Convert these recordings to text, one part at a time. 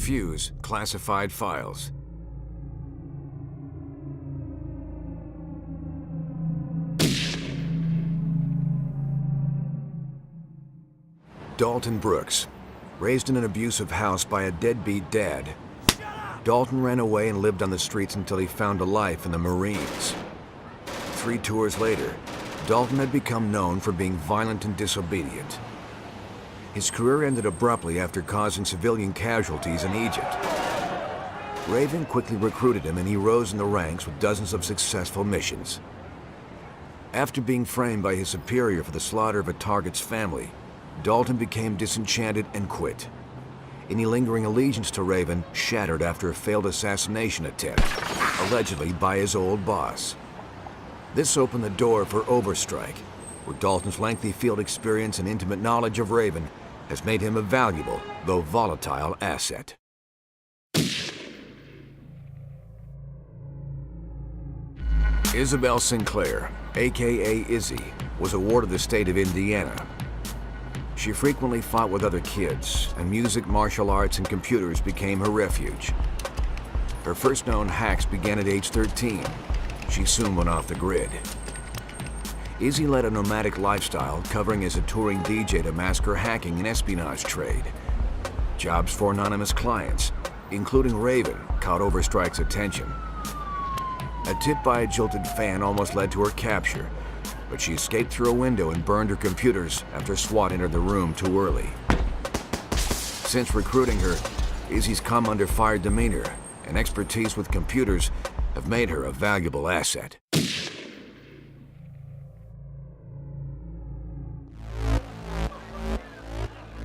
fuse classified files. Dalton Brooks, raised in an abusive house by a deadbeat dad. Dalton ran away and lived on the streets until he found a life in the Marines. 3 tours later, Dalton had become known for being violent and disobedient. His career ended abruptly after causing civilian casualties in Egypt. Raven quickly recruited him and he rose in the ranks with dozens of successful missions. After being framed by his superior for the slaughter of a target's family, Dalton became disenchanted and quit. Any lingering allegiance to Raven shattered after a failed assassination attempt, allegedly by his old boss. This opened the door for Overstrike, where Dalton's lengthy field experience and intimate knowledge of Raven has made him a valuable, though volatile, asset. Isabel Sinclair, aka Izzy, was a ward of the state of Indiana. She frequently fought with other kids, and music, martial arts, and computers became her refuge. Her first known hacks began at age 13. She soon went off the grid. Izzy led a nomadic lifestyle, covering as a touring DJ to mask her hacking and espionage trade. Jobs for anonymous clients, including Raven, caught Overstrike's attention. A tip by a jilted fan almost led to her capture, but she escaped through a window and burned her computers after SWAT entered the room too early. Since recruiting her, Izzy's come under fire demeanor and expertise with computers have made her a valuable asset.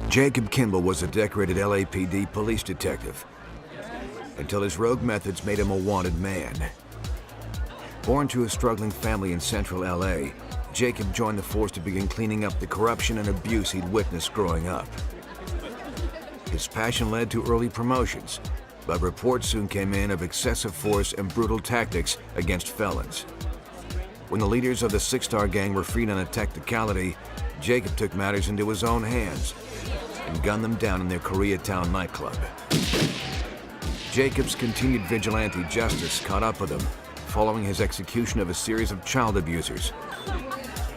Jacob Kimball was a decorated LAPD police detective, until his rogue methods made him a wanted man. Born to a struggling family in central LA, Jacob joined the force to begin cleaning up the corruption and abuse he'd witnessed growing up. His passion led to early promotions, but reports soon came in of excessive force and brutal tactics against felons. When the leaders of the Six-Star Gang were freed on a technicality, Jacob took matters into his own hands and gunned them down in their Koreatown nightclub. Jacob's continued vigilante justice caught up with him, following his execution of a series of child abusers,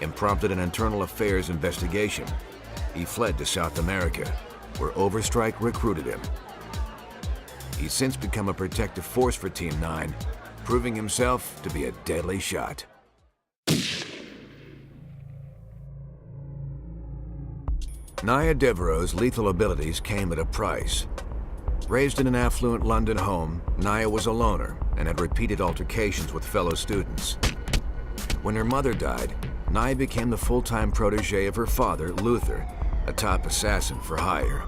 and prompted an internal affairs investigation. He fled to South America, where Overstrike recruited him. He's since become a protective force for Team 9, proving himself to be a deadly shot. Nya Devereaux's lethal abilities came at a price. Raised in an affluent London home, Nya was a loner and had repeated altercations with fellow students. When her mother died, Nya became the full-time protege of her father, Luther, a top assassin for hire.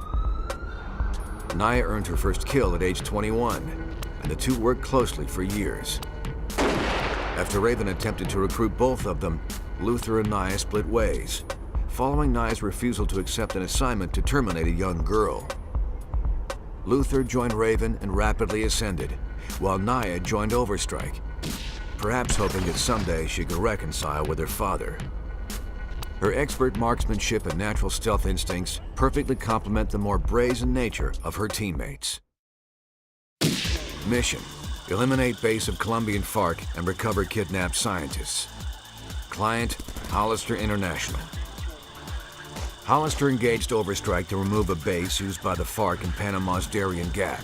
Nya earned her first kill at age 21, and the two worked closely for years. After Raven attempted to recruit both of them, Luther and Nya split ways, following Nya's refusal to accept an assignment to terminate a young girl. Luther joined Raven and rapidly ascended, while Nya joined Overstrike, perhaps hoping that someday she could reconcile with her father. Her expert marksmanship and natural stealth instincts perfectly complement the more brazen nature of her teammates. Mission: eliminate base of Colombian FARC and recover kidnapped scientists. Client: Hollister International. Hollister engaged Overstrike to remove a base used by the FARC in Panama's Darien Gap.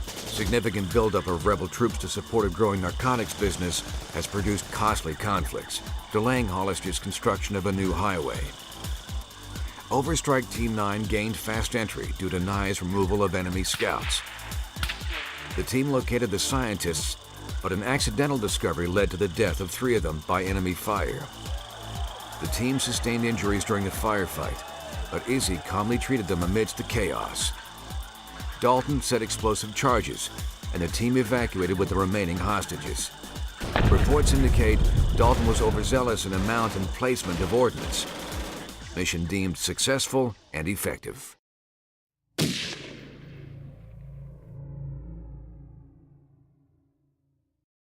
Significant buildup of rebel troops to support a growing narcotics business has produced costly conflicts, delaying Hollister's construction of a new highway. Overstrike Team 9 gained fast entry due to Nya's removal of enemy scouts. The team located the scientists, but an accidental discovery led to the death of 3 of them by enemy fire. The team sustained injuries during the firefight, but Izzy calmly treated them amidst the chaos. Dalton set explosive charges, and the team evacuated with the remaining hostages. Reports indicate Dalton was overzealous in amount and placement of ordnance. Mission deemed successful and effective.